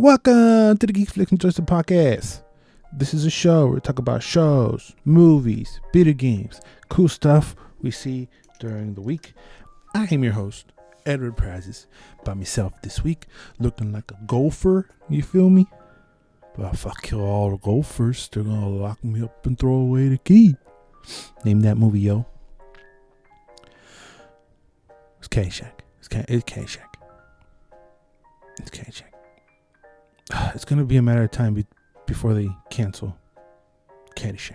welcome to the Geeks, and Joysticks podcast. This is a show where we talk about shows, movies, video games, cool stuff we see during the week. I am your host, Edward Prizes, by myself this week, looking like a gopher, you feel me? But if I kill all the gophers, they're gonna lock me up and throw away the key. Name that movie, yo. It's Caddyshack. It's Caddyshack. It's Caddyshack. It's gonna be a matter of time before they cancel Caddyshack.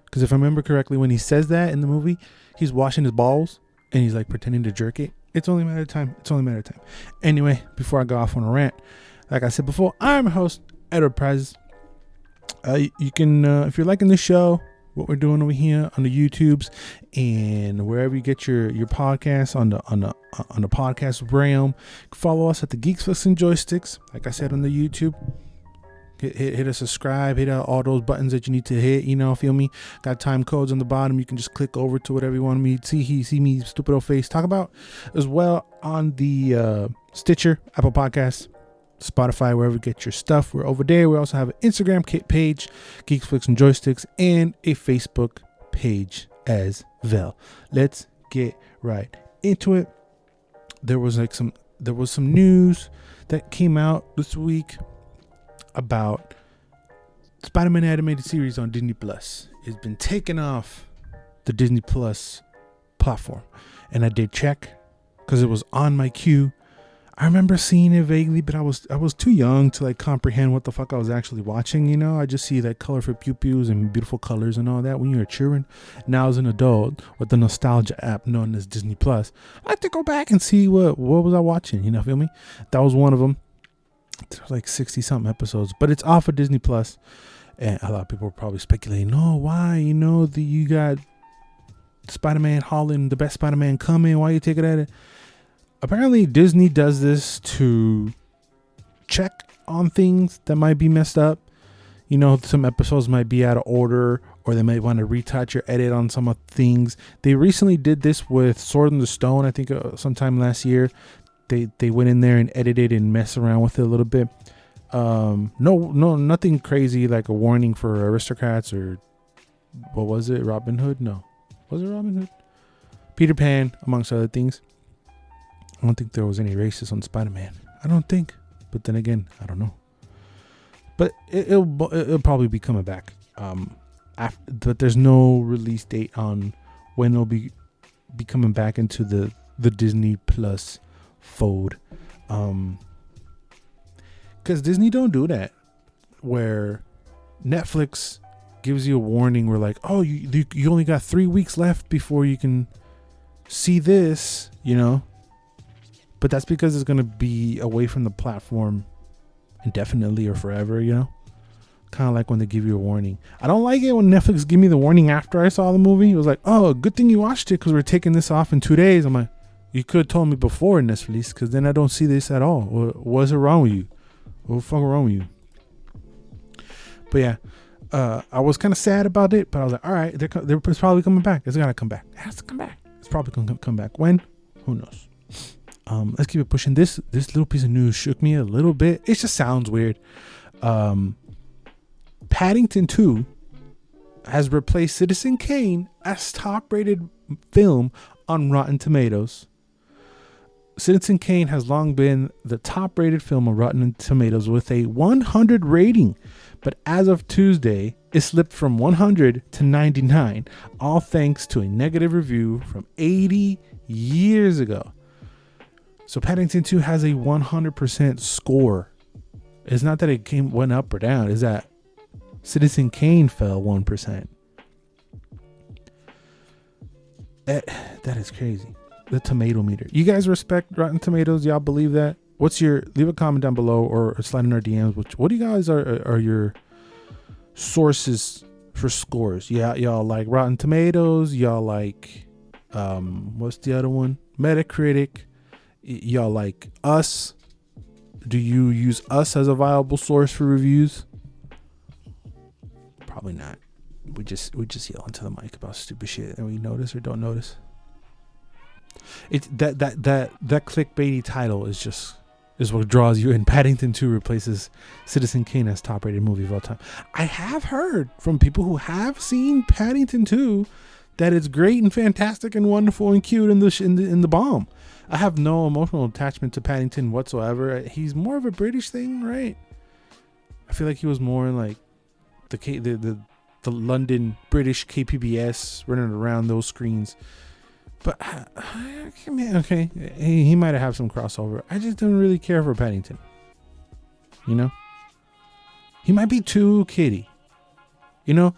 Because if I remember correctly, when he says that in the movie, he's washing his balls and he's like pretending to jerk it. It's only a matter of time. Anyway, before I go off on a rant, like I said before, I'm a host, Edward Prizes. You can, if you're liking the show, what we're doing over here on the YouTubes and wherever you get your podcasts on the podcast realm, follow us at the Geeks, and Joysticks. Like I said on the YouTube, hit a subscribe, hit all those buttons that you need to hit. You know, feel me? Got time codes on the bottom. You can just click over to whatever you want me to see me stupid old face talk about. As well on the Stitcher, Apple Podcasts, Spotify, wherever you get your stuff. We're over there. We also have an Instagram page, Geeks, and Joysticks, and a Facebook page as well. Let's get right into it. There was some news that came out this week about Spiderman animated series on Disney Plus. It's been taken off the Disney Plus platform, and I did check because it was on my queue. I remember seeing it vaguely, but I was too young to like comprehend what the fuck I was actually watching. You know, I just see that colorful pew-pews and beautiful colors and all that when you're a children. Now as an adult with the nostalgia app known as Disney Plus, I like to go back and see what was I watching. You know, feel me? That was one of them. There's like 60 something episodes, but it's off of Disney Plus, and a lot of people are probably speculating, oh, why? You know, you got Spider-Man Holland, the best Spider-Man coming. Why you take it at it? Apparently, Disney does this to check on things that might be messed up. You know, some episodes might be out of order, or they might want to retouch or edit on some of things. They recently did this with Sword in the Stone, I think sometime last year. They went in there and edited and messed around with it a little bit. Nothing crazy like a warning for aristocrats or what was it? Robin Hood? No. Was it Robin Hood? Peter Pan, amongst other things. I don't think there was any racist on Spider-Man. I don't think. But then again, I don't know. But it'll probably be coming back. But there's no release date on when it'll be coming back into the Disney Plus fold. Because Disney don't do that. Where Netflix gives you a warning. Where like, oh, you only got 3 weeks left before you can see this, you know. But that's because it's going to be away from the platform indefinitely or forever, you know? Kind of like when they give you a warning. I don't like it when Netflix give me the warning after I saw the movie. It was like, oh, good thing you watched it because we're taking this off in 2 days. I'm like, you could have told me before Netflix because then I don't see this at all. What's wrong with you? What the fuck wrong with you? But yeah, I was kind of sad about it, but I was like, all right, they're probably coming back. It's got to come back. It has to come back. It's probably going to come back. When? Who knows? Let's keep it pushing. This little piece of news shook me a little bit. It just sounds weird. Paddington 2 has replaced Citizen Kane as top-rated film on Rotten Tomatoes. Citizen Kane has long been the top-rated film on Rotten Tomatoes with a 100 rating, but as of Tuesday, it slipped from 100 to 99, all thanks to a negative review from 80 years ago. So Paddington 2 has a 100% score. It's not that it went up or down. It's that Citizen Kane fell 1%. That is crazy. The tomato meter. You guys respect Rotten Tomatoes? Y'all believe that? Leave a comment down below or slide in our DMs. What do you guys are your sources for scores? Yeah, y'all like Rotten Tomatoes? Y'all like, what's the other one? Metacritic? Y'all like Us? Do you use Us as a viable source for reviews? Probably not. We just yell into the mic about stupid shit and we notice or don't notice. It's that clickbaity title is just is what draws you in. Paddington 2 replaces Citizen Kane as top-rated movie of all time. I have heard from people who have seen Paddington 2 that it's great and fantastic and wonderful and cute in the bomb. I have no emotional attachment to Paddington whatsoever. He's more of a British thing, right? I feel like he was more like the London British KPBS running around those screens. But okay, he might have some crossover. I just don't really care for Paddington. You know, he might be too kiddie. You know,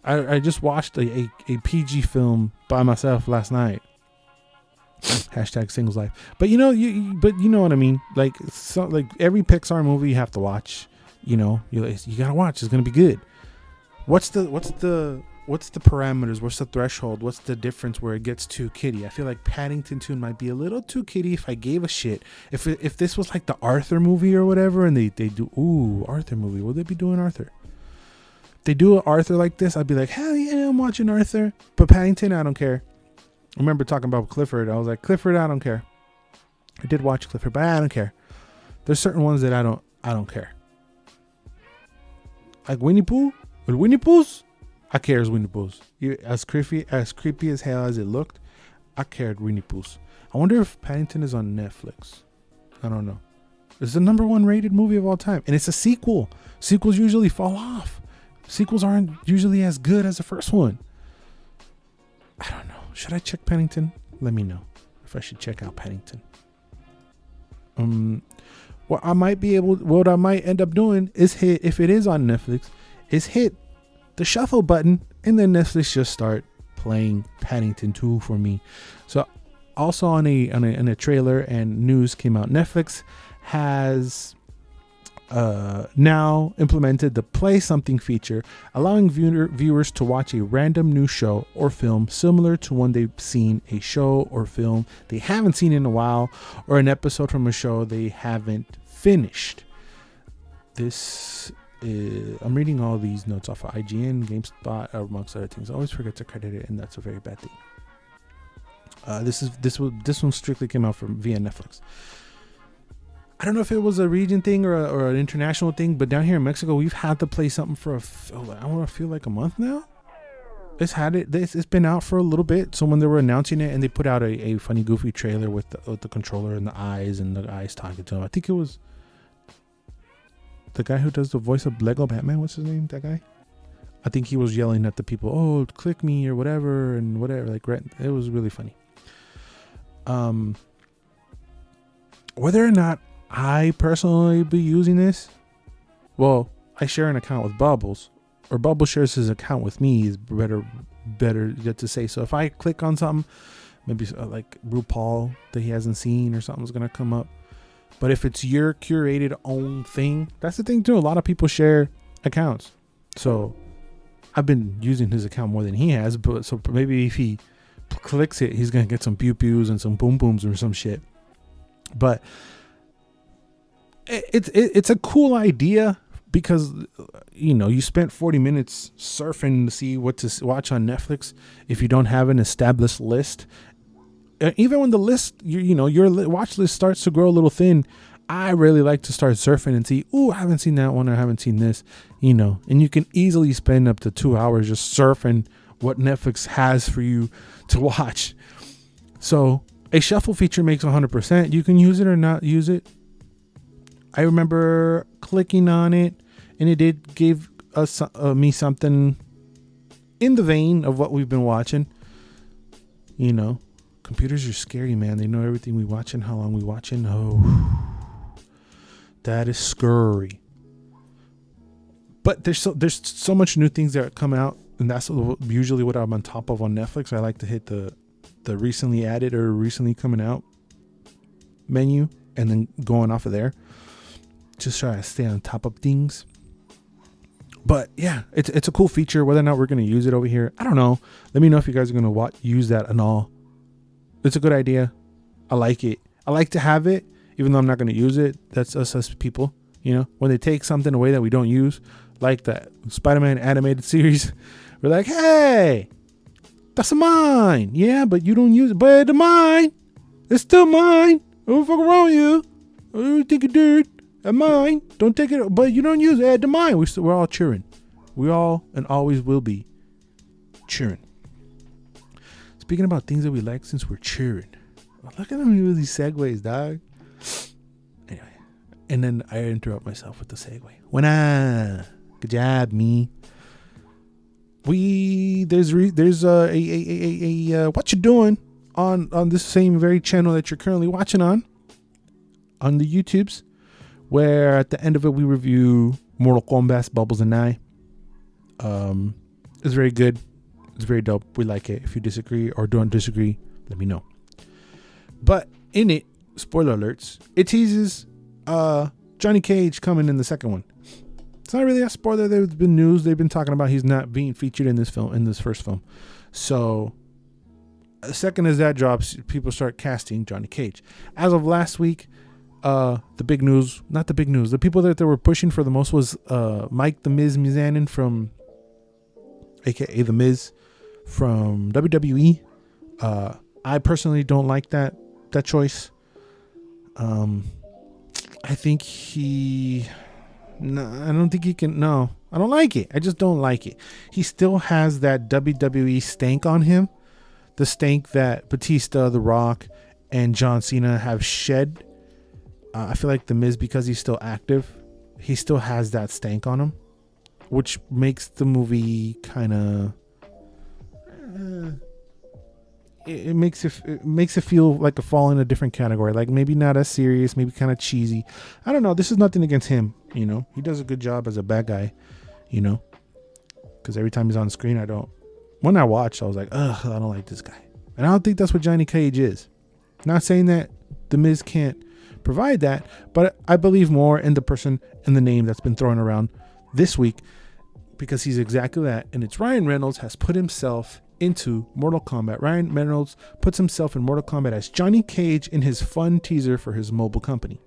I just watched a PG film by myself last night. Hashtag singles life. But you know what I mean. Like every Pixar movie you have to watch. You know, you gotta watch. It's gonna be good. What's the parameters? What's the threshold? What's the difference where it gets too kiddie? I feel like Paddington 2 might be a little too kiddie if I gave a shit. If this was like the Arthur movie or whatever, and they do Arthur movie, will they be doing Arthur? If they do an Arthur like this, I'd be like, hell yeah, I'm watching Arthur. But Paddington, I don't care. I remember talking about Clifford. I was like, Clifford, I don't care. I did watch Clifford, but I don't care. There's certain ones that I don't care. Like Winnie Pooh, but Winnie Pooh's, I care as Winnie Pooh's. As creepy as hell as it looked, I cared Winnie Pooh's. I wonder if Paddington is on Netflix. I don't know. It's the #1 rated movie of all time, and it's a sequel. Sequels usually fall off. Sequels aren't usually as good as the first one. I don't know. Should I check Paddington? Let me know if I should check out Paddington. What I might end up doing is hit, if it is on Netflix, is hit the shuffle button, and then Netflix just start playing Paddington 2 for me. So also on a trailer and news came out, Netflix has now implemented the play something feature, allowing viewers to watch a random new show or film similar to one they've seen, a show or film they haven't seen in a while, or an episode from a show they haven't finished. I'm reading all these notes off of IGN, GameSpot, amongst other things. I always forget to credit it, and that's a very bad thing. This one strictly came out via Netflix. I don't know if it was a region thing or an international thing, but down here in Mexico, we've had to play something for I want to feel like a month now. It's been out for a little bit. So when they were announcing it, and they put out a funny, goofy trailer with the controller and the eyes talking to him. I think it was the guy who does the voice of Lego Batman. What's his name? That guy. I think he was yelling at the people, "Oh, click me" or whatever, and whatever. Like, it was really funny. Whether or not I personally be using this, well, I share an account with Bubbles, or Bubbles shares his account with me, is better to say. So if I click on something, maybe like RuPaul that he hasn't seen or something's gonna come up. But if it's your curated own thing, that's the thing too. A lot of people share accounts, so I've been using his account more than he has. But so maybe if he clicks it, he's gonna get some pew pews and some boom booms or some shit. But it's a cool idea, because you spent 40 minutes surfing to see what to watch on Netflix. If you don't have an established list, even when the list your watch list starts to grow a little thin, I really like to start surfing and see, I haven't seen that one, or I haven't seen this, and you can easily spend up to 2 hours just surfing what Netflix has for you to watch. So a shuffle feature makes 100%. You can use it or not use it. I remember clicking on it, and it did give me something in the vein of what we've been watching. Computers are scary, man. They know everything we watching, how long we watching. Oh, that is scary. But there's so much new things that come out, and that's usually what I'm on top of on Netflix. I like to hit the recently added or recently coming out menu, and then going off of there. Just try to stay on top of things. But yeah, it's a cool feature. Whether or not we're going to use it over here, I don't know. Let me know if you guys are going to use that and all. It's a good idea. I like it. I like to have it, even though I'm not going to use it. That's us people. When they take something away that we don't use, like that Spiderman animated series, we're like, hey, that's mine. Yeah, but you don't use it. But it's mine. It's still mine. What the fuck wrong with you? Oh, take it, dude. At mine. Don't take it. But you don't use it. Add to mine. We're all cheering. We all and always will be cheering. Speaking about things that we like since we're cheering. Look at them with these segues, dog. Anyway. And then I interrupt myself with the segue. Good job, me. There's a what you doing on this same very channel that you're currently watching on the YouTubes, where at the end of it we review Mortal Kombat's Bubbles and I. It's very good. It's very dope. We like it. If you disagree or don't disagree, let me know. But in it, spoiler alerts, it teases Johnny Cage coming in the second one. It's not really a spoiler. There's been news. They've been talking about he's not being featured in this film, in this first film. So the second as that drops, people start casting Johnny Cage. As of last week, the big news, not the big news, the people that they were pushing for the most was Mike the Miz Mizanin from, aka the Miz from WWE. I personally don't like that choice. I think I don't think he can. No, I don't like it. I just don't like it. He still has that WWE stank on him. The stank that Batista, The Rock, and John Cena have shed. I feel like The Miz, because he's still active, he still has that stank on him, which makes the movie kind of... It makes it feel like a fall in a different category. Like maybe not as serious, maybe kind of cheesy. I don't know. This is nothing against him. You know, he does a good job as a bad guy. You know, because every time he's on screen, when I watched, I was like, ugh, I don't like this guy. And I don't think that's what Johnny Cage is. Not saying that The Miz can't provide that, but I believe more in the person and the name that's been thrown around this week, because he's exactly that. And it's Ryan Reynolds has put himself into Mortal Kombat. Ryan Reynolds puts himself in Mortal Kombat as Johnny Cage in his fun teaser for his mobile company.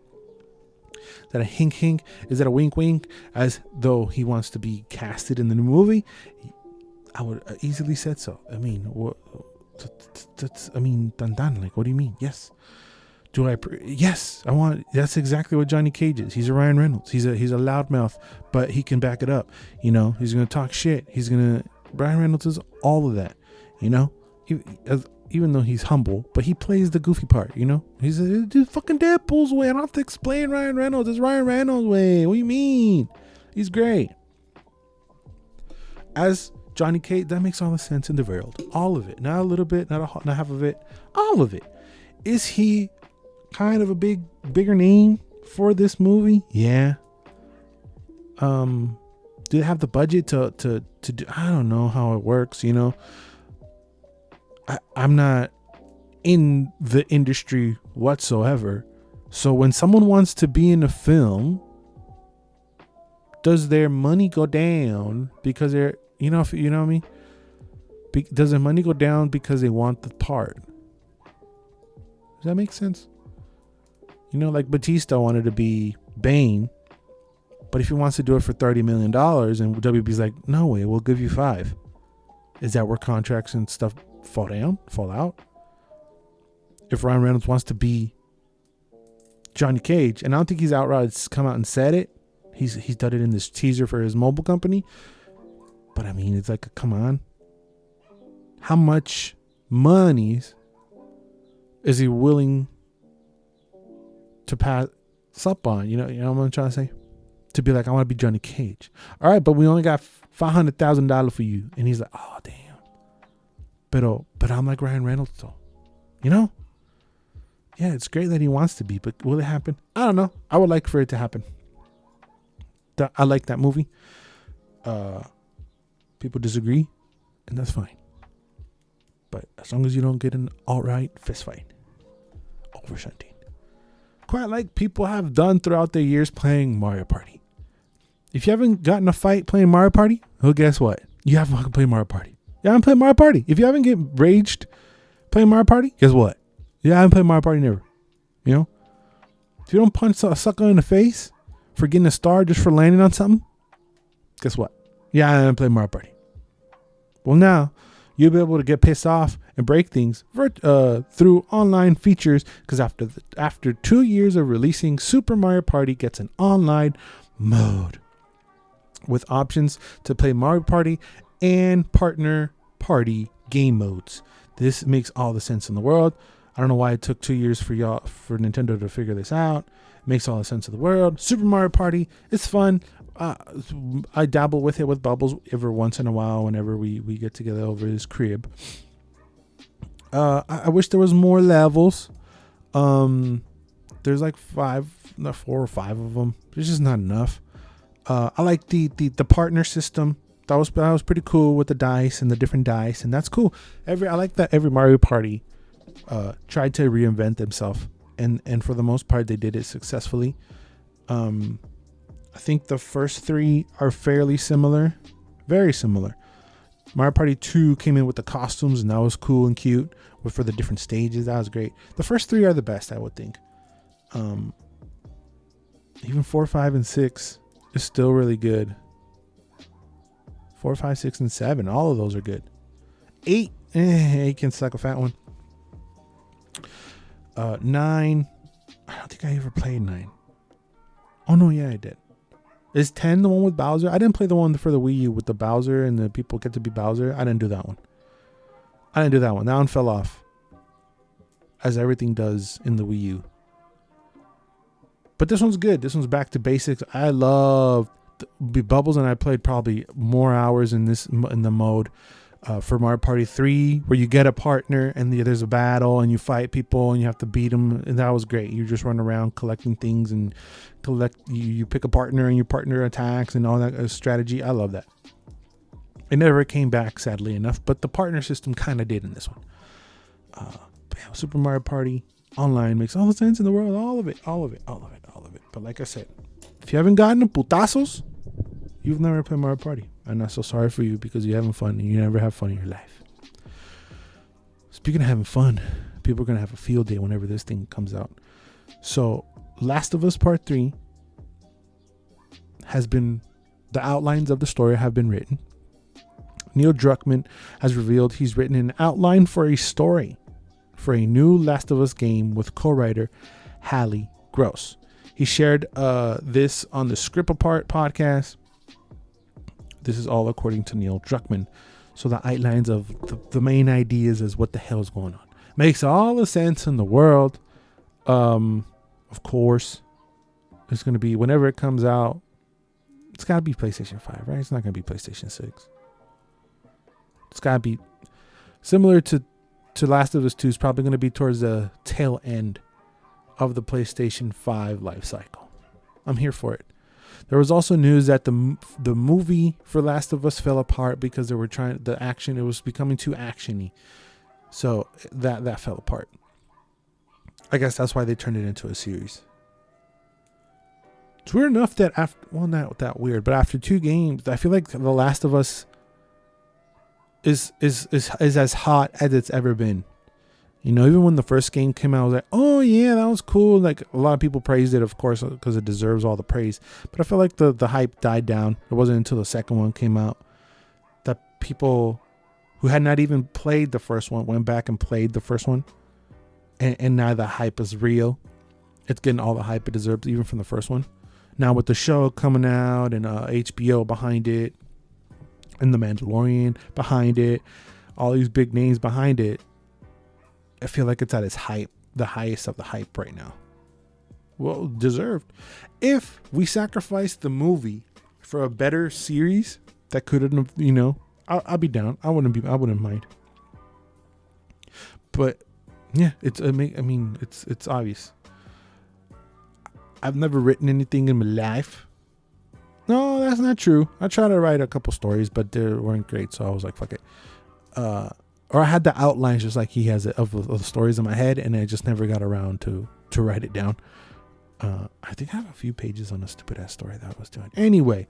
Is that a hink hink? Is that a wink wink? As though he wants to be casted in the new movie? I would easily said so. I mean, dun. Like, what do you mean? Yes. Yes, I want. That's exactly what Johnny Cage is. He's a Ryan Reynolds. He's a loudmouth, but he can back it up. You know, he's gonna talk shit. Ryan Reynolds is all of that. You know, even though he's humble, but he plays the goofy part. You know, he's fucking Deadpool's way. I don't have to explain Ryan Reynolds. It's Ryan Reynolds' way. What do you mean? He's great. As Johnny Cage, that makes all the sense in the world. All of it, not a little bit, not half of it. All of it. Is he kind of a bigger name for this movie? Yeah. Do they have the budget to do? I don't know how it works. You know, I'm not in the industry whatsoever. So when someone wants to be in a film, does their money go down because they're, you know what I mean? Does their money go down because they want the part? Does that make sense? You know, like Batista wanted to be Bane, but if he wants to do it for $30 million and WB's like, no way, we'll give you $5 million. Is that where contracts and stuff fall out? If Ryan Reynolds wants to be Johnny Cage, and I don't think he's outright come out and said it. He's done it in this teaser for his mobile company. But I mean, it's like, come on. How much money is he willing to pass up on? You know what I'm trying to say? To be like, I want to be Johnny Cage. All right, but we only got $500,000 for you. And he's like, oh, damn. But I'm like Ryan Reynolds, though. You know? Yeah, it's great that he wants to be, but will it happen? I don't know. I would like for it to happen. I like that movie. People disagree, and that's fine. But as long as you don't get an outright fist fight over something, quite like people have done throughout their years playing Mario Party. If you haven't gotten a fight playing Mario Party, well, guess what? You haven't fucking played Mario Party. You haven't played Mario Party. If you haven't get raged playing Mario Party, guess what? You haven't played Mario Party never. You know? If you don't punch a sucker in the face for getting a star just for landing on something, guess what? Yeah, I haven't played Mario Party. Well, now you'll be able to get pissed off and break things through online features, because after 2 years of releasing, Super Mario Party gets an online mode with options to play Mario Party and partner party game modes. This makes all the sense in the world. I don't know why it took 2 years for Nintendo to figure this out. It makes all the sense of the world. Super Mario Party, it's fun. I dabble with it with Bubbles every once in a while whenever we get together over his crib. I wish there was more levels. There's like 4 or 5 of them. There's just not enough. I like the partner system. That was pretty cool with the dice and the different dice, and that's cool. I like that every Mario Party tried to reinvent themselves, and for the most part they did it successfully. I think the first 3 are fairly similar, very similar. Mario Party 2 came in with the costumes, and that was cool and cute. But for the different stages, that was great. The first 3 are the best, I would think. Even 4, 5, and 6 is still really good. 4, 5, 6, and 7, all of those are good. 8, 8 can suck a fat one. 9, I don't think I ever played 9. Oh no, yeah, I did. Is 10 the one with Bowser? I didn't play the one for the Wii U with the Bowser and the people get to be Bowser. I didn't do that one. That one fell off, as everything does in the Wii U. But this one's good. This one's back to basics. I love Bubbles, and I played probably more hours in the mode for Mario Party 3, where you get a partner and there's a battle and you fight people and you have to beat them, and that was great. You just run around collecting things and you pick a partner and your partner attacks and all that strategy. I love that. It never came back, sadly enough, but the partner system kind of did in this one. Super Mario Party Online makes all the sense in the world. All of it. But like I said, if you haven't gotten putazos, you've never played Mario Party. And I'm so sorry for you, because you're having fun and you never have fun in your life. Speaking of having fun, people are going to have a field day whenever this thing comes out. So Last of Us Part 3 the outlines of the story have been written. Neil Druckmann has revealed he's written an outline for a story for a new Last of Us game with co-writer Hallie Gross. He shared this on the Script Apart podcast. This is all according to Neil Druckmann. So the outlines of the main ideas is what the hell is going on. Makes all the sense in the world. Of course, it's going to be, whenever it comes out, it's got to be PlayStation 5, right? It's not going to be PlayStation 6. It's got to be similar to Last of Us 2. It's probably going to be towards the tail end of the PlayStation 5 life cycle. I'm here for it. There was also news that the movie for Last of Us fell apart because it was becoming too actiony. So that fell apart. I guess that's why they turned it into a series. It's weird enough that not that weird, but after 2 games, I feel like The Last of Us is as hot as it's ever been. You know, even when the first game came out, I was like, oh yeah, that was cool. Like, a lot of people praised it, of course, because it deserves all the praise. But I feel like the hype died down. It wasn't until the second one came out that people who had not even played the first one went back and played the first one. And now the hype is real. It's getting all the hype it deserves, even from the first one. Now with the show coming out and HBO behind it, and The Mandalorian behind it, all these big names behind it, I feel like it's at its hype, the highest of the hype right now. Well, deserved. If we sacrificed the movie for a better series that couldn't have, I'd be down. I wouldn't mind. But yeah, it's obvious. I've never written anything in my life. No, that's not true. I tried to write a couple stories, but they weren't great, so I was like, fuck it. Or I had the outlines just like he has it of the stories in my head, and I just never got around to write it down. I think I have a few pages on a stupid ass story that I was doing. Anyway,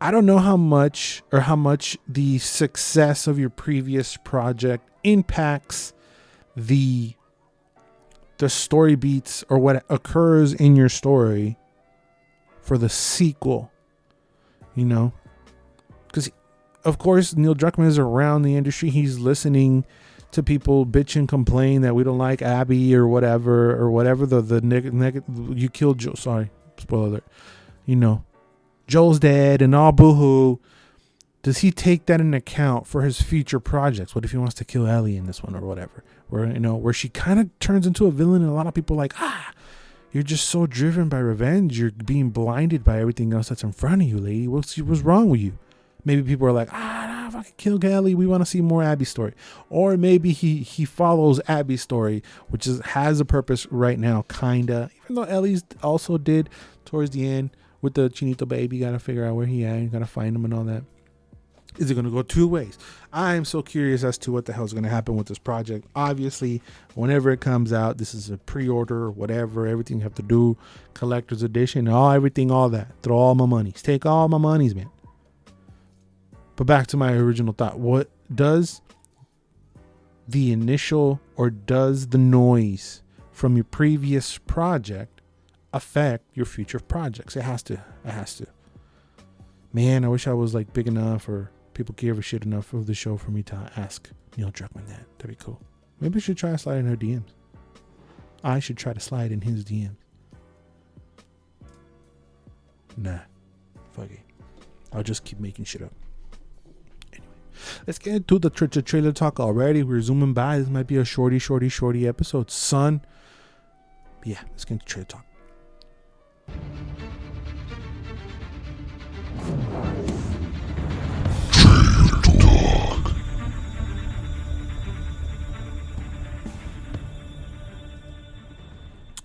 I don't know how much the success of your previous project impacts the story beats or what occurs in your story for the sequel, because of course, Neil Druckmann is around the industry. He's listening to people bitch and complain that we don't like Abby or whatever you killed Joe. Sorry, spoiler alert. You know, Joel's dead and all boohoo. Does he take that into account for his future projects? What if he wants to kill Ellie in this one or whatever? Where she kind of turns into a villain, and a lot of people are like, you're just so driven by revenge. You're being blinded by everything else that's in front of you, lady. What's wrong with you? Maybe people are like, nah, fucking kill Ellie. We want to see more Abby's story. Or maybe he follows Abby's story, which has a purpose right now, kinda. Even though Ellie's also did towards the end with the Chinito baby. Got to figure out where he at. You got to find him and all that. Is it going to go two ways? I am so curious as to what the hell is going to happen with this project. Obviously, whenever it comes out, this is a pre-order or whatever. Everything you have to do, collector's edition, everything, all that. Throw all my monies. Take all my monies, man. But back to my original thought. What does the initial or does the noise from your previous project affect your future projects? It has to. Man, I wish I was like big enough or people give a shit enough of the show for me to ask Neil Druckmann that. That'd be cool. Maybe I should try to slide in her DMs. I should try to slide in his DMs. Nah. Fuck it. I'll just keep making shit up. Anyway. Let's get into the trailer talk already. We're zooming by. This might be a shorty episode, son. Yeah, let's get into trailer talk.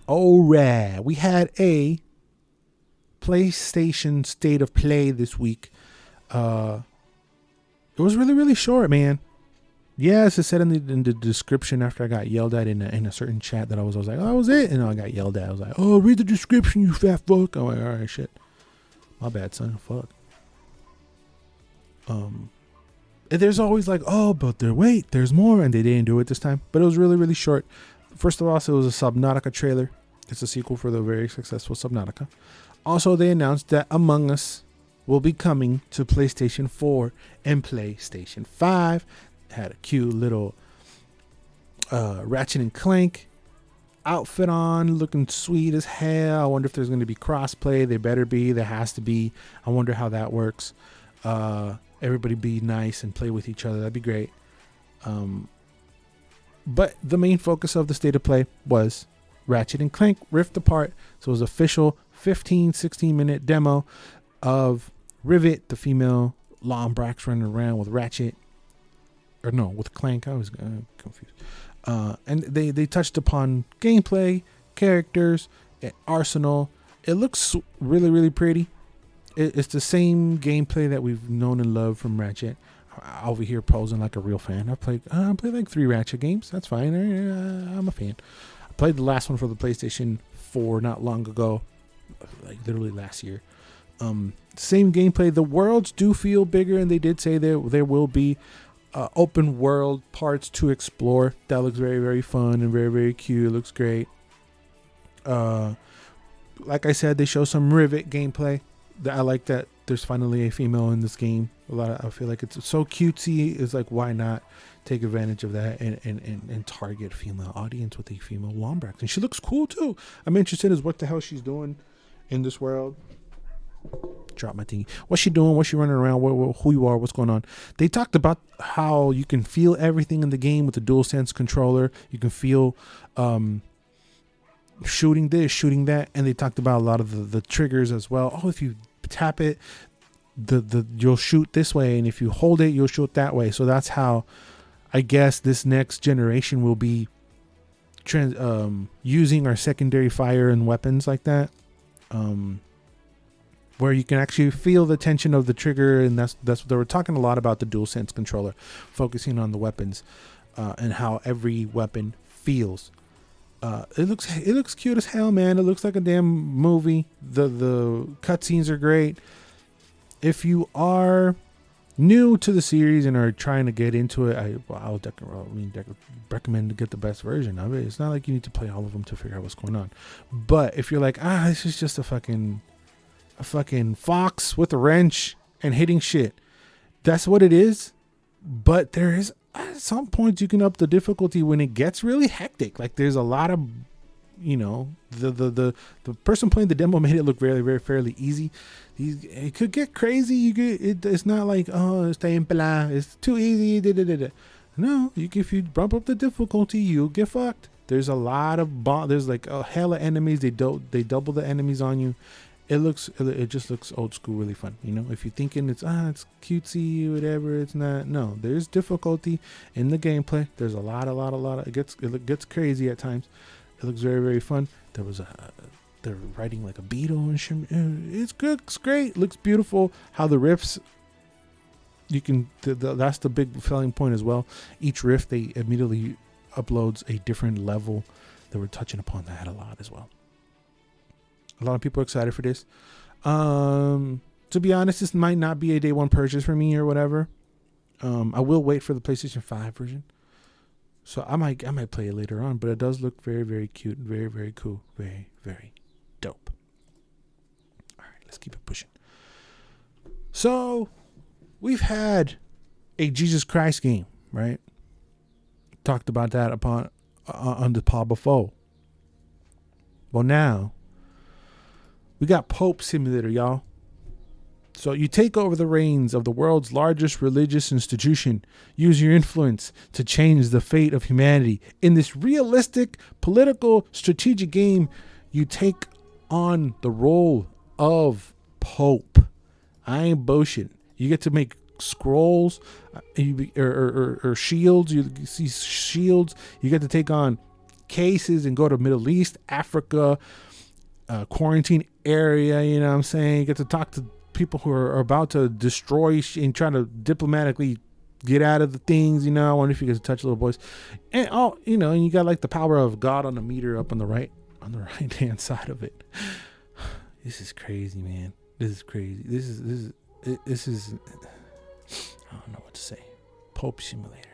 Alright, we had a PlayStation State of Play this week. It was really short, man. Yes, it said in the description after I got yelled at in a certain chat that I was like, oh, that was it? And I got yelled at. I was like, oh, read the description, you fat fuck. I'm like, alright, shit. My bad, son. Fuck. There's always like, oh, but there's more, and they didn't do it this time. But it was really short. First of all, so it was a Subnautica trailer. It's a sequel for the very successful Subnautica. Also, they announced that Among Us will be coming to PlayStation 4 and PlayStation 5. Had a cute little Ratchet and Clank outfit on, looking sweet as hell. I wonder if there's going to be crossplay. There better be. There has to be. I wonder how that works. Everybody be nice and play with each other. That'd be great. But the main focus of the State of Play was Ratchet and Clank Rift Apart. So it was official 16 minute demo of Rivet, the female Lombrax running around with Ratchet. Or no, with Clank. I was confused. And they touched upon gameplay, characters, arsenal. It looks really pretty. It's the same gameplay that we've known and loved from Ratchet. Over here posing like a real fan. I played like 3 Ratchet games. That's fine. I'm a fan. I played the last one for the PlayStation 4 not long ago, like literally last year. Same gameplay. The worlds do feel bigger, and they did say there will be open world parts to explore. That looks very fun and very cute. It looks great. Like I said, they show some Rivet gameplay. I like that there's finally a female in this game. I feel like it's so cutesy. It's like, why not take advantage of that and target female audience with a female Lombrax? And she looks cool too. I'm interested as what the hell she's doing in this world. Drop my thingy. What's she doing? What's she running around? Who you are? What's going on? They talked about how you can feel everything in the game with the DualSense controller. You can feel shooting this, shooting that, and they talked about a lot of the triggers as well. Oh, if you tap it, you'll shoot this way, and if you hold it, you'll shoot that way. So that's how I guess this next generation will be using our secondary fire and weapons like that, where you can actually feel the tension of the trigger. And that's what they were talking a lot about, the DualSense controller, focusing on the weapons and how every weapon feels. It looks cute as hell, man. It looks like a damn movie. The cutscenes are great. If you are new to the series and are trying to get into it, I recommend to get the best version of it. It's not like you need to play all of them to figure out what's going on. But if you're like, this is just a fucking fox with a wrench and hitting shit, that's what it is. But there is at some points you can up the difficulty when it gets really hectic. Like there's a lot of, the person playing the demo made it look very, very fairly easy. It could get crazy. It's not like, oh, it's too easy. No, if you bump up the difficulty, you'll get fucked. There's a lot of there's like a hell of enemies. They double the enemies on you. It just looks old school, really fun. If you're thinking it's cutesy, whatever, it's not. No, there's difficulty in the gameplay. There's a lot. It gets crazy at times. It looks very, very fun. They're riding like a beetle and shit. It's good. It's great. It looks beautiful. How the riffs, that's the big selling point as well. Each riff, they immediately uploads a different level. They were touching upon that a lot as well. A lot of people are excited for this. To be honest, this might not be a day one purchase for me or whatever. I will wait for the PlayStation 5 version. So I might play it later on, but it does look very, very cute, very, very cool, very, very dope. All right, let's keep it pushing. So we've had a Jesus Christ game, right? Talked about that on the pod before. Well, now we got Pope Simulator, y'all. So you take over the reins of the world's largest religious institution. Use your influence to change the fate of humanity. In this realistic, political, strategic game, you take on the role of Pope. I ain't bullshit. You get to make scrolls or shields. You see shields. You get to take on cases and go to Middle East, Africa, quarantine area. You know what I'm saying? You get to talk to people who are about to destroy and trying to diplomatically get out of the things. I wonder if you get to touch little boys, and and you got like the power of God on the meter up on the right hand side of it. This is crazy, man. This is crazy. This is I don't know what to say. Pope Simulator.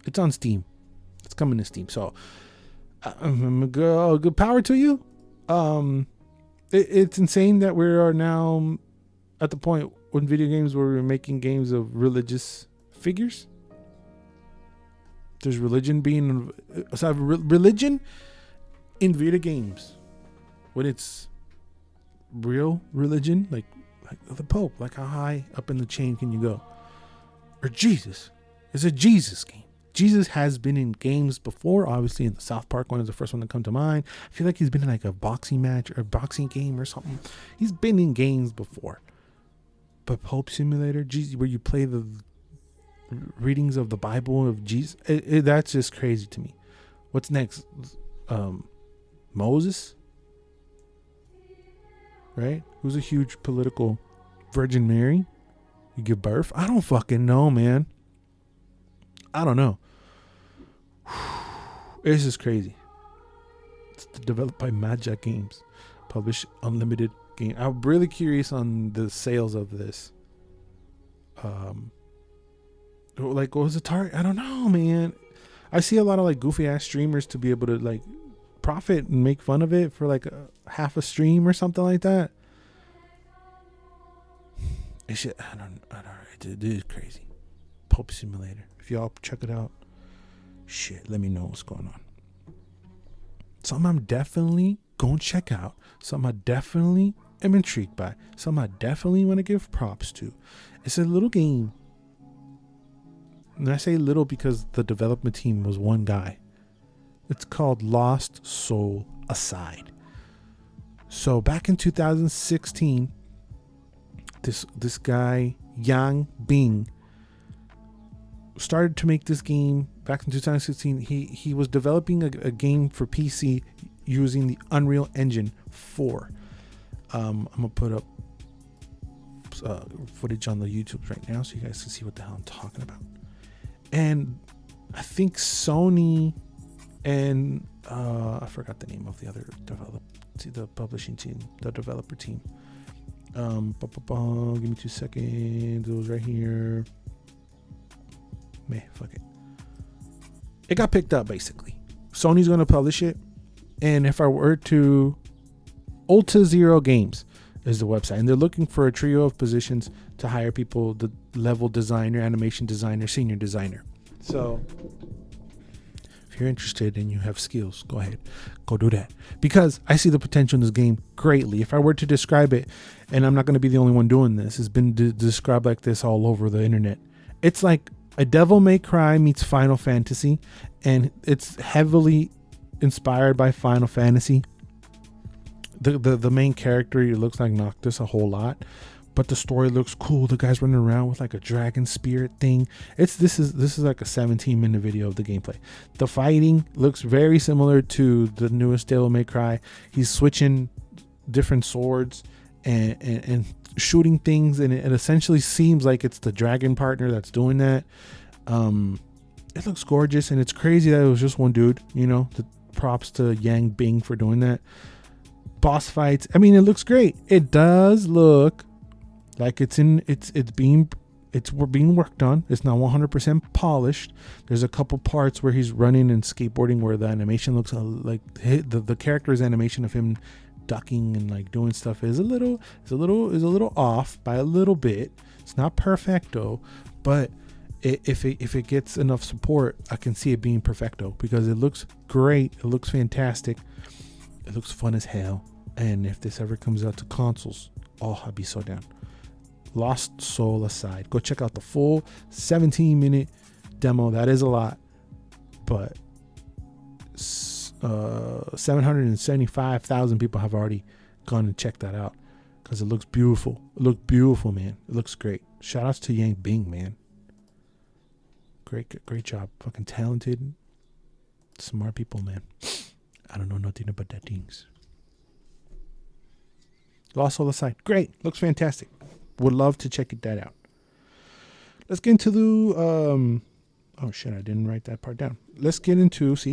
It's on Steam. It's coming to Steam. So, good power to you. It's insane that we are now at the point in video games where we're making games of religious figures. There's religion in video games when it's real religion, like the Pope. Like how high up in the chain can you go? Or Jesus. It's a Jesus game. Jesus has been in games before. Obviously, in the South Park one is the first one that come to mind. I feel like he's been in like a boxing match or a boxing game or something. He's been in games before. But Pope Simulator, Jesus, where you play the readings of the Bible of Jesus, that's just crazy to me. What's next? Moses, right? Who's a huge political Virgin Mary? You give birth? I don't fucking know, man. I don't know. This is crazy. It's developed by Magic Games. Published unlimited game. I'm really curious on the sales of this. Like, what was the target? I don't know, man. I see a lot of like goofy ass streamers to be able to like profit and make fun of it for like half a stream or something like that. It is crazy. Pope Simulator. If y'all check it out, let me know what's going on. Something I'm definitely going to check out. Something I definitely am intrigued by. Something I definitely want to give props to. It's a little game. And I say little because the development team was one guy. It's called Lost Soul Aside. So back in 2016, this guy, Yang Bing, started to make this game back in 2016. He was developing a game for PC using the Unreal Engine 4. I'm gonna put up footage on the YouTube right now so you guys can see what the hell I'm talking about. And I think Sony and I forgot the name of the other the publishing team, the developer team. Give me 2 seconds. It was right here. Man, fuck it. It got picked up basically. Sony's gonna publish it, and if I were to Ulta Zero Games is the website, and they're looking for a trio of positions to hire people: the level designer, animation designer, senior designer. So if you're interested and you have skills, go ahead, go do that, because I see the potential in this game greatly. If I were to describe it, and I'm not going to be the only one doing this, it's been described like this all over the internet. It's like a Devil May Cry meets Final Fantasy, and it's heavily inspired by Final Fantasy. The main character, he looks like Noctis a whole lot, but the story looks cool. The guy's running around with like a dragon spirit thing. This is like a 17-minute video of the gameplay. The fighting looks very similar to the newest Devil May Cry. He's switching different swords and shooting things, and it essentially seems like it's the dragon partner that's doing that. It looks gorgeous, and it's crazy that it was just one dude. The props to Yang Bing for doing that. Boss fights, I mean, it looks great. It does look like it's being worked on. It's not 100% polished. There's a couple parts where he's running and skateboarding where the animation looks like the character's animation of him ducking and like doing stuff is a little off by a little bit. It's not perfecto, but if it gets enough support, I can see it being perfecto, because it looks great. It looks fantastic. It looks fun as hell. And if this ever comes out to consoles, I'd be so down. Lost Soul aside, go check out the full 17-minute demo. That is a lot, but 775,000 people have already gone and checked that out, because it looks beautiful. It looks beautiful, man. It looks great. Shout outs to Yang Bing, man. Great job. Fucking talented, smart people, man. I don't know nothing about that things. Lost Soul aside, great. Looks fantastic. Would love to check that out. Let's get into the oh shit, I didn't write that part down. Let's get into Let's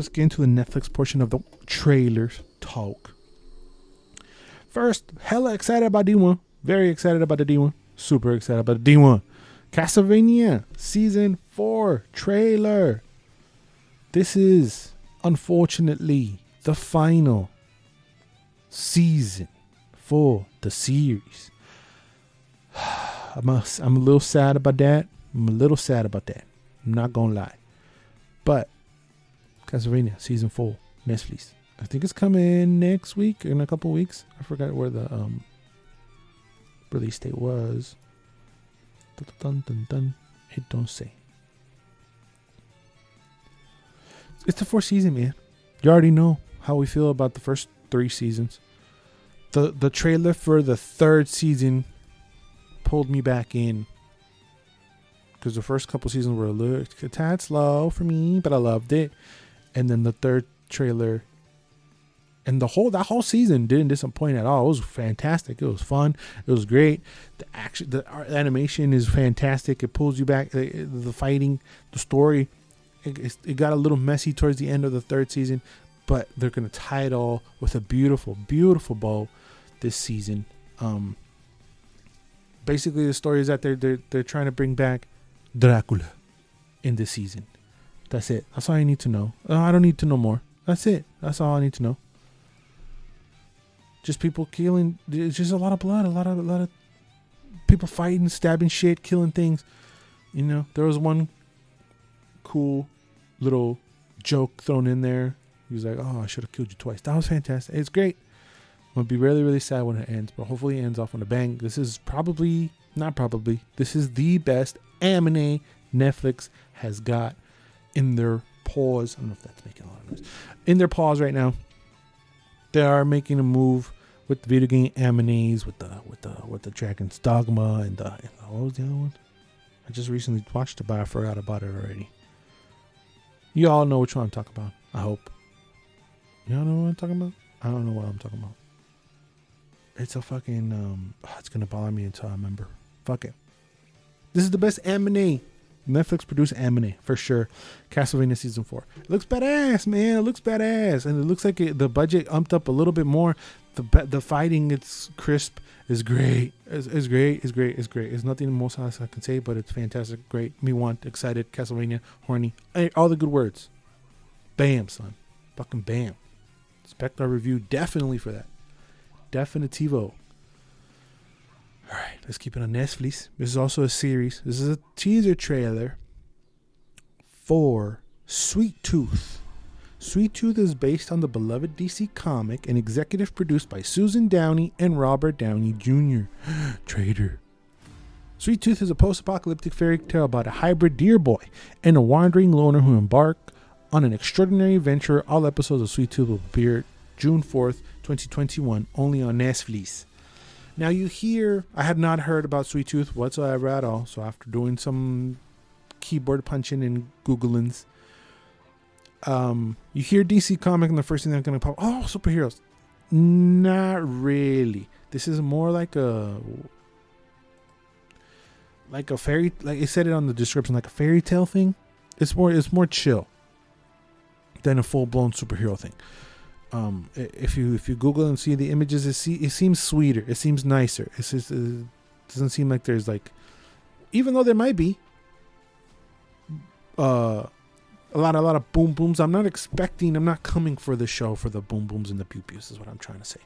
get into the Netflix portion of the trailers talk. First, hella excited about D1. Very excited about the D1. Super excited about the D1. Castlevania Season 4 trailer. This is, unfortunately, the final season for the series. I'm a little sad about that. I'm not gonna lie. But Castlevania Season 4, Netflix. I think it's coming next week, in a couple weeks. I forgot where the release date was. It don't say. It's the fourth season, man. You already know how we feel about the first 3 seasons. The trailer for the third season pulled me back in, because the first couple seasons were a tad slow for me, but I loved it. And then the third trailer and that whole season didn't disappoint at all. It was fantastic. It was fun. It was great. The animation is fantastic. It pulls you back. The fighting, the story. It got a little messy towards the end of the third season, but they're gonna tie it all with a beautiful, beautiful bow this season. Basically, the story is that they're trying to bring back Dracula in this season. That's it. That's all I need to know. I don't need to know more. That's it. That's all I need to know. Just people killing. It's just a lot of blood. A lot of people fighting, stabbing shit, killing things. There was one cool little joke thrown in there. He was like, "Oh, I should have killed you twice." That was fantastic. It's great. I'm gonna be really, really sad when it ends, but hopefully it ends off on a bang. This is this is the best anime Netflix has got in their paws. I don't know if that's making a lot of noise. In their paws right now. They are making a move with the video game animes, with the Dragon's Dogma and what was the other one? I just recently watched it, but I forgot about it already. You all know which one I'm talking about. I hope. You all know what I'm talking about? I don't know what I'm talking about. It's a fucking it's gonna bother me until I remember. Fuck it. This is the best anime. Netflix produced anime for sure. Castlevania Season 4. It looks badass, man. It looks badass, and it looks like the budget umped up a little bit more. The fighting, it's crisp. It's great. It's great. It's great. It's great. It's nothing most else I can say, but it's fantastic. Great. Me want, excited. Castlevania, horny. All the good words. Bam, son. Fucking bam. Expect our review definitely for that. Definitivo. Alright, let's keep it on Netflix. This is also a series. This is a teaser trailer for Sweet Tooth. Sweet Tooth is based on the beloved DC comic and executive produced by Susan Downey and Robert Downey Jr. Traitor. Sweet Tooth is a post-apocalyptic fairy tale about a hybrid deer boy and a wandering loner who embark on an extraordinary adventure. All episodes of Sweet Tooth will appear June 4th, 2021, only on Netflix. Now you hear, I had not heard about Sweet Tooth whatsoever at all, so after doing some keyboard punching and Googlings, you hear DC comic and the first thing that's going to pop, oh, superheroes. Not really. This is more like a fairy, like it said it on the description, like a fairy tale thing. It's more chill than a full-blown superhero thing. If you Google and see the images, it seems sweeter, it seems nicer. It doesn't seem like there's like, even though there might be a lot of boom booms. I'm not coming for the show for the boom booms and the pew pews is what I'm trying to say.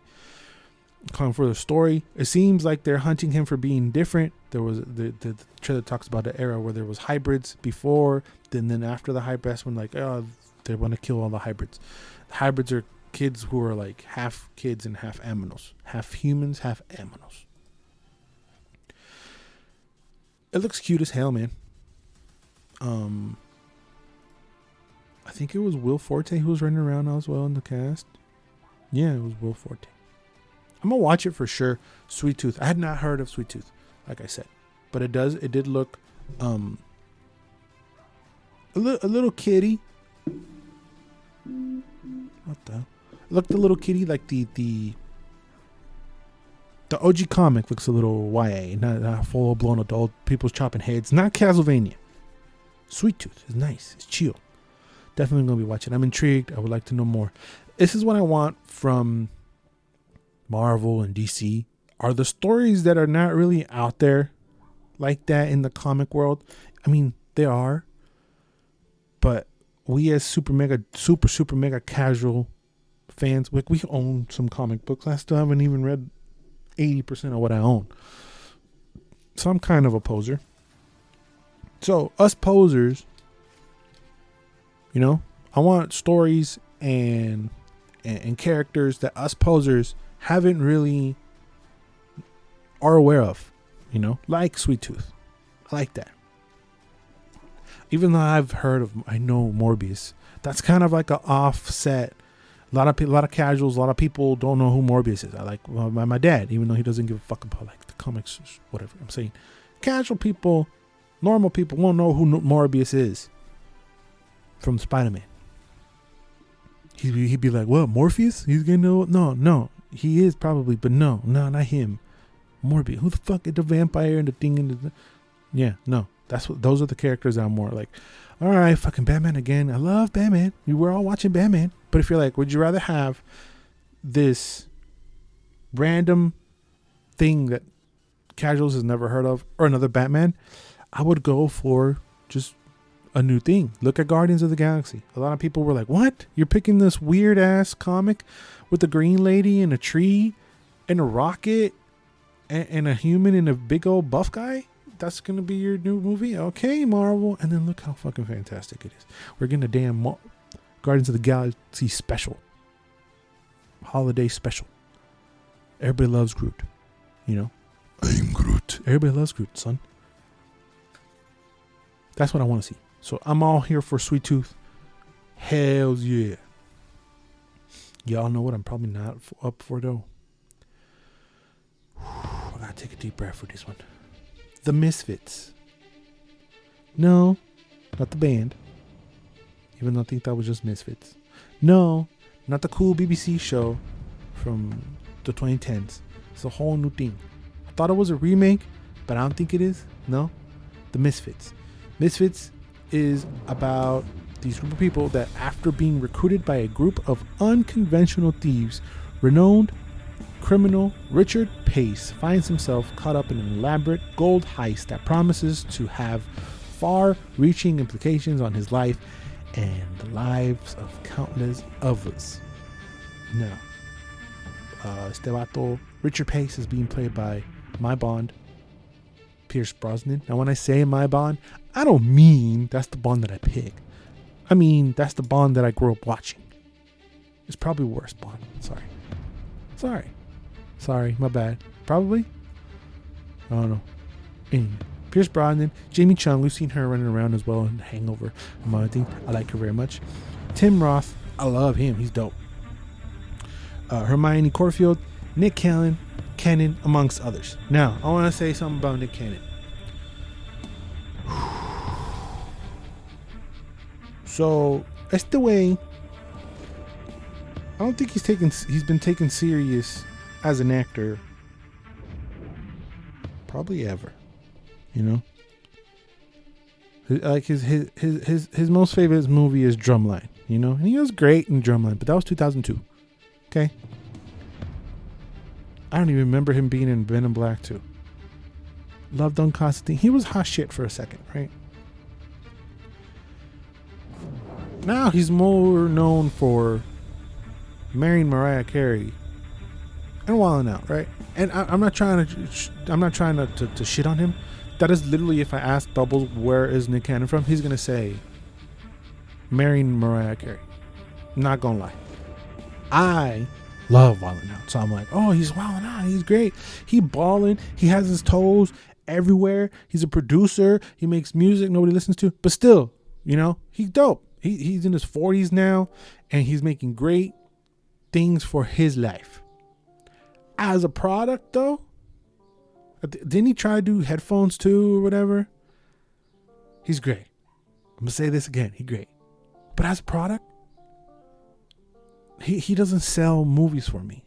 I'm coming for the story. It seems like they're hunting him for being different. There was the trailer talks about an era where there was hybrids before, then after the hybrids, when like, oh, they want to kill all the hybrids. The hybrids are kids who are like half kids and half aminos, half humans, half aminos. It looks cute as hell, man. I think it was Will Forte who was running around as well in the cast. Yeah, it was Will Forte. I'm gonna watch it for sure. Sweet Tooth. I had not heard of Sweet Tooth, like I said, but it did look a little kitty. What the? It looked a little kitty, like the OG comic looks a little YA, not full blown adult. People's chopping heads. Not Castlevania. Sweet Tooth is nice. It's chill. Definitely gonna be watching. I'm intrigued. I would like to know more. This is what I want from Marvel and DC. Are the stories that are not really out there like that in the comic world. I mean, they are, but we as super mega casual fans, like, we own some comic books. I still haven't even read 80% of what I own. So I'm kind of a poser. So us posers, you know, I want stories and characters that us posers haven't really are aware of, you know, like Sweet Tooth. I like that. Even though I know Morbius. That's kind of like an offset. A lot of casuals, a lot of people don't know who Morbius is. I like my dad, even though he doesn't give a fuck about like the comics, whatever. I'm saying casual people, normal people won't know who Morbius is from Spiderman. He'd be like, "What, Morpheus? He's gonna know?" No, he is probably, but no, not him. Morbius. Who the fuck is the vampire and the thing and the? Yeah, no. Those are the characters that I'm more like, all right, fucking Batman again. I love Batman. We're all watching Batman. But if you're like, would you rather have this random thing that casuals has never heard of or another Batman? I would go for just a new thing. Look at Guardians of the Galaxy. A lot of people were like, what? You're picking this weird ass comic with a green lady and a tree and a rocket and a human and a big old buff guy? That's going to be your new movie? Okay, Marvel. And then look how fucking fantastic it is. We're getting a damn Guardians of the Galaxy special. Holiday special. Everybody loves Groot. You know? I'm Groot. Everybody loves Groot, son. That's what I want to see. So I'm all here for Sweet Tooth. Hells yeah. Y'all know what I'm probably not up for, though. I gotta take a deep breath for this one. The Misfits. No, not the band. Even though I think that was just Misfits. No, not the cool BBC show from the 2010s. It's a whole new thing. I thought it was a remake, but I don't think it is. No, the Misfits. Misfits is about these group of people that, after being recruited by a group of unconventional thieves, renowned criminal Richard Pace finds himself caught up in an elaborate gold heist that promises to have far-reaching implications on his life and the lives of countless others. No. Este vato, Richard Pace, is being played by my Bond, Pierce Brosnan. Now, when I say my Bond, I don't mean that's the Bond that I pick. I mean, that's the Bond that I grew up watching. It's probably worse Bond. Sorry, my bad. Probably? I don't know. Anyway, Pierce Brosnan, Jamie Chung, we've seen her running around as well in Hangover, among other things. I like her very much. Tim Roth, I love him. He's dope. Hermione Corfield, Nick Cannon, amongst others. Now, I want to say something about Nick Cannon. So, that's the way. I don't think he's been taken serious as an actor probably ever. You know? Like his most favorite movie is Drumline, you know? And he was great in Drumline, but that was 2002. Okay? I don't even remember him being in Ben in Black 2. Loved on Constantine. He was hot shit for a second, right? Now he's more known for marrying Mariah Carey and Wildin' Out, right? And I'm not trying to shit on him. That is literally, if I ask Bubbles where is Nick Cannon from, he's gonna say marrying Mariah Carey. I'm not gonna lie. I love Wildin' Out, so I'm like, oh, he's Wildin' Out. He's great. He balling. He has his toes everywhere. He's a producer. He makes music nobody listens to, but still, you know, he's dope. He's in his 40s now, and he's making great things for his life. As a product, though, didn't he try to do headphones too or whatever? He's great. I'm gonna say this again. He's great. But as a product, he doesn't sell movies for me.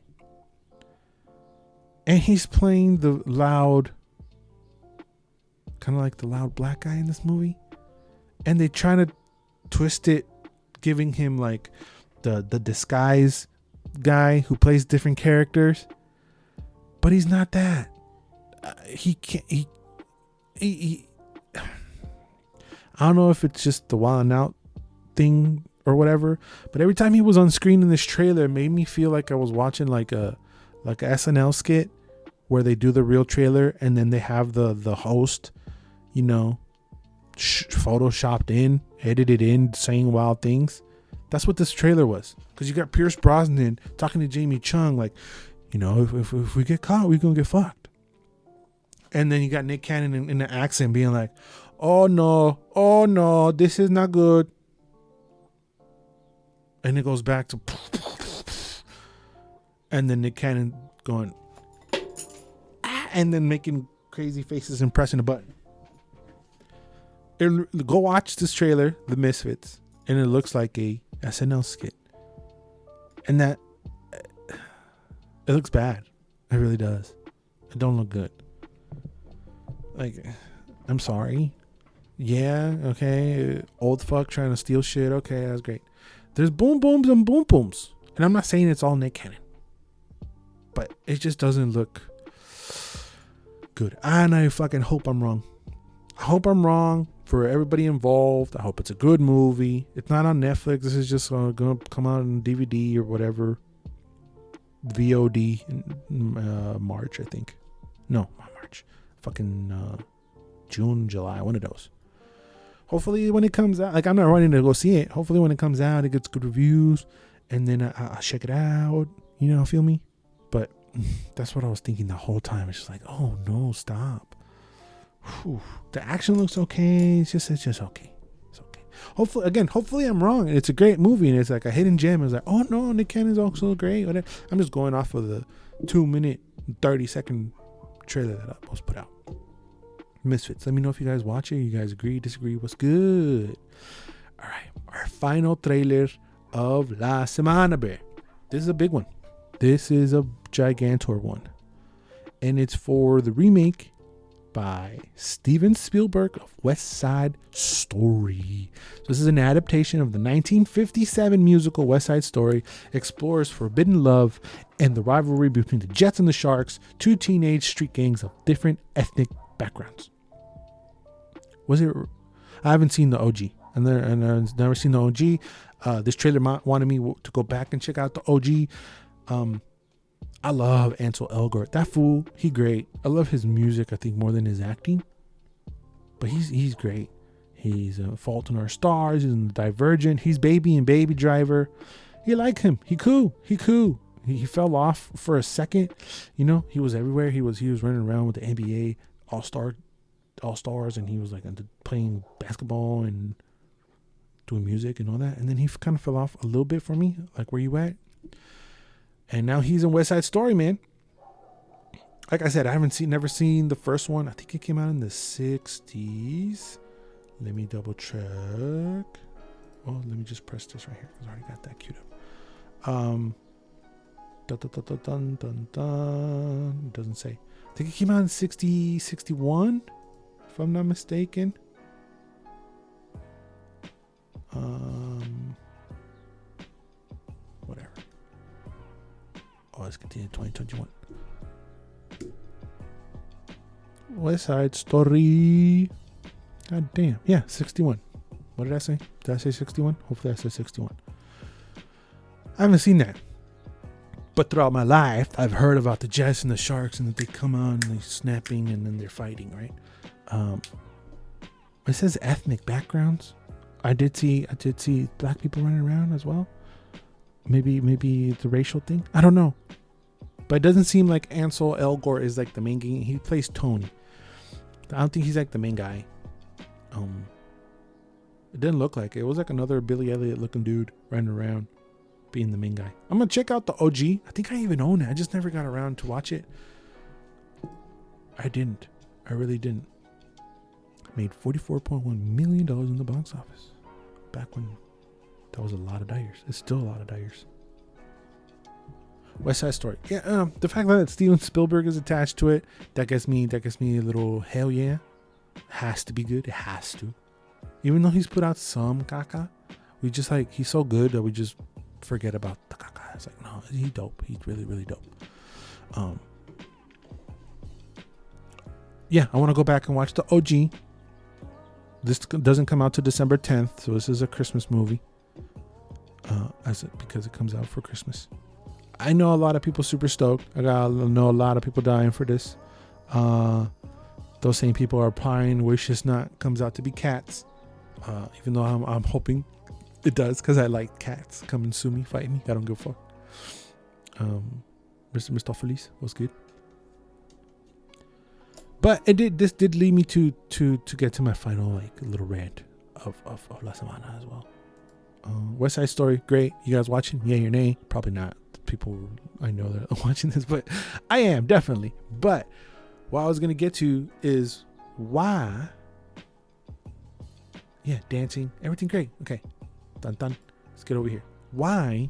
And he's playing the loud, kind of like the loud black guy in this movie. And they try to twist it, giving him like the disguise guy who plays different characters. But he's not that. He can't. He I don't know if it's just the Wildin' Out thing or whatever, but every time he was on screen in this trailer, it made me feel like I was watching like a SNL skit where they do the real trailer and then they have the host, you know, photoshopped in, edited in, saying wild things. That's what this trailer was. Because you got Pierce Brosnan talking to Jamie Chung like, you know, if we get caught, we're gonna get fucked. And then you got Nick Cannon in the accent being like, oh no, this is not good. And it goes back to, and then Nick Cannon going, and then making crazy faces and pressing a button. Go watch this trailer, The Misfits, and it looks like a SNL skit. And that, it looks bad. It really does. It don't look good. Like, I'm sorry. Yeah, okay. Old fuck trying to steal shit. Okay, that's great. There's boom booms and boom booms. And I'm not saying it's all Nick Cannon. But it just doesn't look good. And I fucking hope I'm wrong. I hope I'm wrong for everybody involved. I hope it's a good movie. It's not on Netflix. This is just going to come out on DVD or whatever. VOD in March, I think. No, not March. Fucking June, July. One of those. Hopefully when it comes out, like I'm not running to go see it. Hopefully when it comes out, it gets good reviews. And then I'll check it out. You know, feel me? But that's what I was thinking the whole time. It's just like, oh no, stop. Whew. The action looks okay. It's just okay. It's okay. Hopefully I'm wrong. And it's a great movie and it's like a hidden gem. It's like, oh no, Nick Cannon's also great. Whatever. I'm just going off of the 2-minute, 30-second trailer that I was put out. Misfits. Let me know if you guys watch it. You guys agree, disagree. What's good? All right. Our final trailer of La Semana, bear. This is a big one. This is a gigantor one. And it's for the remake by Steven Spielberg of West Side Story. So this is an adaptation of the 1957 musical West Side Story. Explores forbidden love and the rivalry between the Jets and the Sharks, two teenage street gangs of different ethnic backgrounds. I haven't seen the OG, and I've never seen the OG. This trailer wanted me to go back and check out the OG. I love Ansel Elgort. That fool, he great. I love his music, I think, more than his acting. But he's great. He's Fault in Our Stars. He's in Divergent. He's Baby and Baby Driver. You like him. He cool. He fell off for a second. You know, he was everywhere. He was running around with the NBA All-Stars, and he was like playing basketball and doing music and all that. And then he kind of fell off a little bit for me. Like, where you at? And now he's in West Side Story, man. Like I said, I never seen the first one. I think it came out in the 60s. Let me double check. Oh, let me just press this right here, because I already got that queued up. Dun, dun, dun. It doesn't say. I think it came out in 61, if I'm not mistaken. Whatever. Oh, let's continue 2021. West Side Story. God damn. Yeah, 61. What did I say? Did I say 61? Hopefully I said 61. I haven't seen that. But throughout my life, I've heard about the Jets and the Sharks, and that they come on and they're snapping and then they're fighting, right? It says ethnic backgrounds. I did see black people running around as well. Maybe it's a racial thing. I don't know. But it doesn't seem like Ansel Elgort is like the main guy. He plays Tony. I don't think he's like the main guy. It didn't look like it. It was like another Billy Elliot looking dude running around being the main guy. I'm gonna check out the OG. I think I even own it. I just never got around to watch it. I didn't. I really didn't. Made $44.1 million in the box office. Back when that was a lot of dollars. It's still a lot of dollars. West Side Story. Yeah, the fact that Steven Spielberg is attached to it, that gets me a little hell yeah. Has to be good. It has to. Even though he's put out some caca, we just like, he's so good that we just forget about the caca. It's like, no, he's dope. He's really, really dope. Yeah, I want to go back and watch the OG. This doesn't come out to December 10th, so this is a Christmas movie. Because it comes out for Christmas. I know a lot of people super stoked. I know a lot of people dying for this. Those same people are pine wish it's not comes out to be Cats. Even though I'm hoping it does, because I like cats. Come and sue me, fight me. I don't give a fuck. Mr. Mistopheles was good. But this did lead me to get to my final like little rant of La Semana as well. West Side Story, great. You guys watching? Yay or nay? Probably not. People I know that are watching this, but I am definitely. But what I was gonna get to is why. Yeah, dancing, everything great. Okay, dun dun. Let's get over here. Why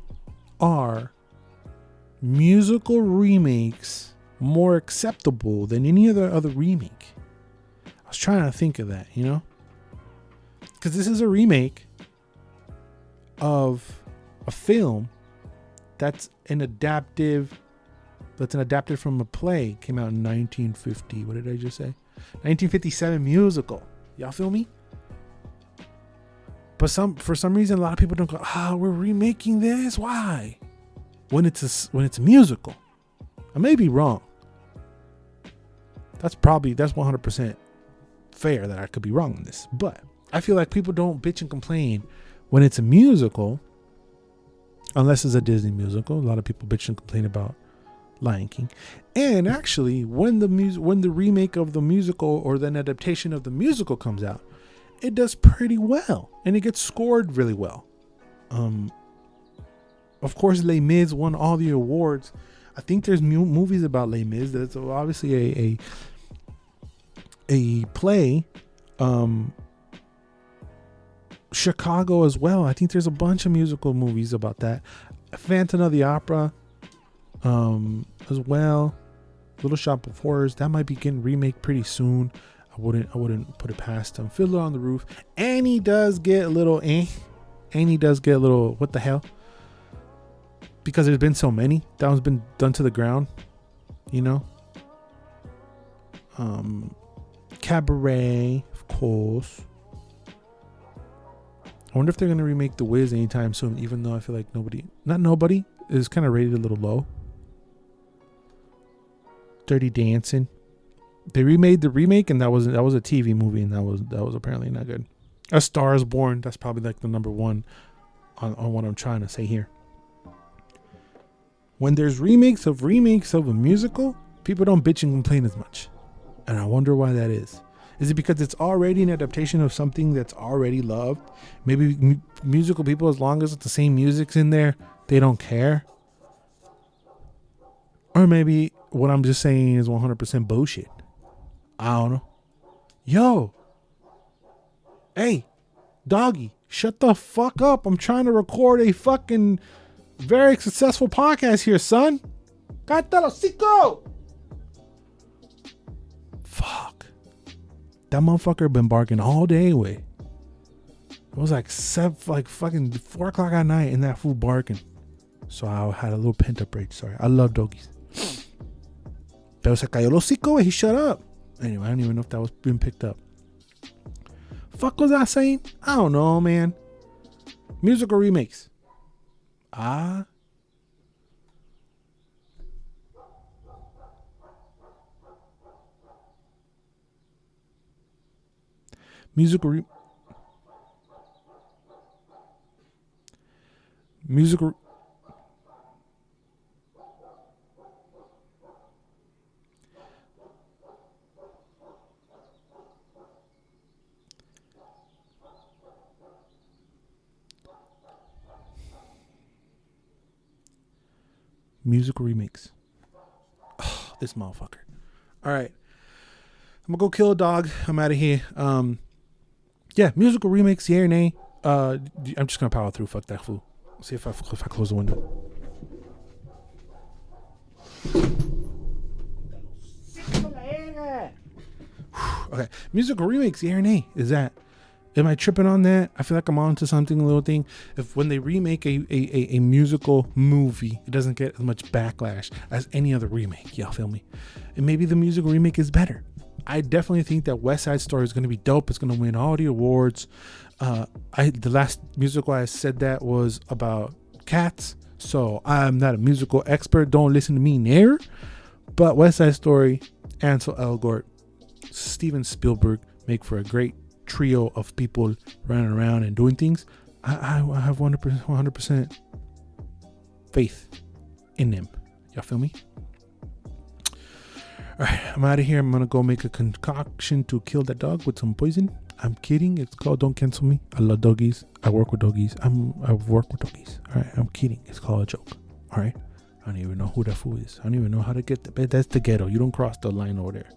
are musical remakes more acceptable than any other remake? I was trying to think of that, you know, because this is a remake of a film that's adapted from a play. Came out in 1950. What did I just say? 1957 musical. Y'all feel me? But for some reason, a lot of people don't go, we're remaking this. Why? When it's a musical. I may be wrong. That's 100% fair that I could be wrong on this. But I feel like people don't bitch and complain when it's a musical, unless it's a Disney musical. A lot of people bitch and complain about Lion King. And actually, when the remake of the musical or then adaptation of the musical comes out, it does pretty well, and it gets scored really well. Of course, Les Mis won all the awards. I think there's movies about Les Mis. That's obviously a play. Chicago as well. I think there's a bunch of musical movies about that. Phantom of the Opera, as well. Little Shop of Horrors, that might be getting remake pretty soon. I wouldn't put it past him. Fiddler on the Roof. Annie does get a little Annie does get a little what the hell? Because there's been so many. That one's been done to the ground. You know? Cabaret, of course. I wonder if they're going to remake The Wiz anytime soon, even though I feel like not nobody, is kind of rated a little low. Dirty Dancing. They remade the remake, and that was a TV movie, and that was apparently not good. A Star Is Born, that's probably like the number one on what I'm trying to say here. When there's remakes of a musical, people don't bitch and complain as much. And I wonder why that is. Is it because it's already an adaptation of something that's already loved? Maybe musical people, as long as it's the same music's in there, they don't care? Or maybe what I'm just saying is 100% bullshit. I don't know. Yo. Hey, doggy, shut the fuck up. I'm trying to record a fucking very successful podcast here, son. Cállate el hocico. Fuck. That motherfucker been barking all day away. It was like fucking 4 o'clock at night and that fool barking. So I had a little pent up rage. Sorry. I love doggies. Pero se cayó el hocico. He shut up. Anyway, I don't even know if that was being picked up. Fuck was I saying? I don't know, man. Musical remakes. Musical remakes. Oh, this motherfucker. All right. I'm gonna go kill a dog. I'm out of here. Yeah, musical remakes, yeah or nay? I'm just gonna power through. Fuck that fool. See if I close the window. Okay, musical remakes, yeah or nay? Am I tripping on that? I feel like I'm on to something, a little thing. If when they remake a musical movie, it doesn't get as much backlash as any other remake. Y'all feel me? And maybe the musical remake is better. I definitely think that West Side Story is going to be dope. It's going to win all the awards. The last musical I said that was about Cats, so I'm not a musical expert. Don't listen to me there. But West Side Story, Ansel Elgort, Steven Spielberg make for a great trio of people running around and doing things. I have 100% faith in them. Y'all feel me? All right, I'm out of here. I'm going to go make a concoction to kill that dog with some poison. I'm kidding. It's called Don't Cancel Me. I love doggies. I work with doggies. I work with doggies. All right, I'm kidding. It's called a joke. All right. I don't even know who that fool is. I don't even know how to get the... That's the ghetto. You don't cross the line over there.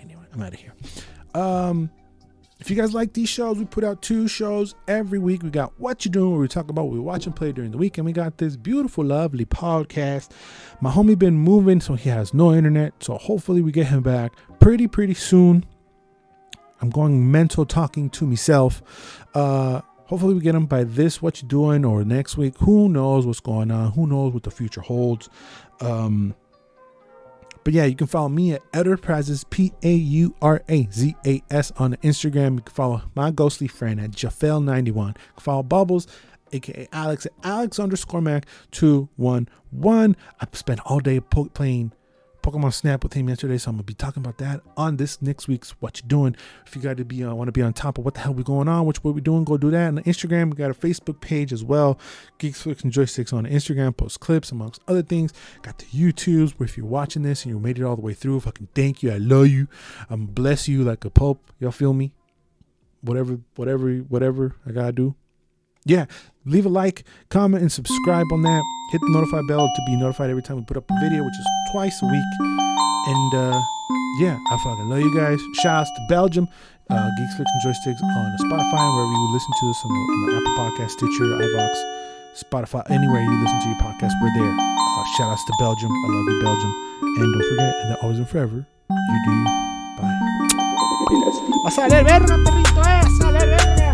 Anyway, I'm out of here. If you guys like these shows, we put out 2 shows every week. We got What You Doing, where we talk about what we watch and play during the week. And we got this beautiful, lovely podcast. My homie been moving, so he has no internet. So hopefully we get him back pretty soon. I'm going mental talking to myself. Hopefully we get him by this What You Doing or next week. Who knows what's going on? Who knows what the future holds? But yeah, you can follow me at Edderprazes, Paurazas on the Instagram. You can follow my ghostly friend at Jafel91. You can follow Bubbles, aka Alex, at Alex_Mac211. I spent all day playing Pokemon Snap with him yesterday, so I'm gonna be talking about that on this next week's What You Doing. If you got to be want to be on top of what the hell we going on, what we doing, go do that. On the Instagram, we got a Facebook page as well, Geeks, Flicks, and Joysticks on the Instagram, post clips amongst other things. Got the YouTubes where if you're watching this and you made it all the way through, fucking thank you, I love you, I'm bless you like a pope. Y'all feel me? Whatever I gotta do. Yeah, leave a like, comment, and subscribe on that. Hit the notify bell to be notified every time we put up a video, which is twice a week. And yeah, I fucking love you guys. Shout outs to Belgium, Geeks, Flicks, and Joysticks on Spotify, wherever you listen to us on the Apple Podcast, Stitcher, iVoox, Spotify, anywhere you listen to your podcast, we're there. Shout outs to Belgium. I love you, Belgium. And don't forget, and that always and forever, you do you. Bye. A salir verga, perrito, a salir verga.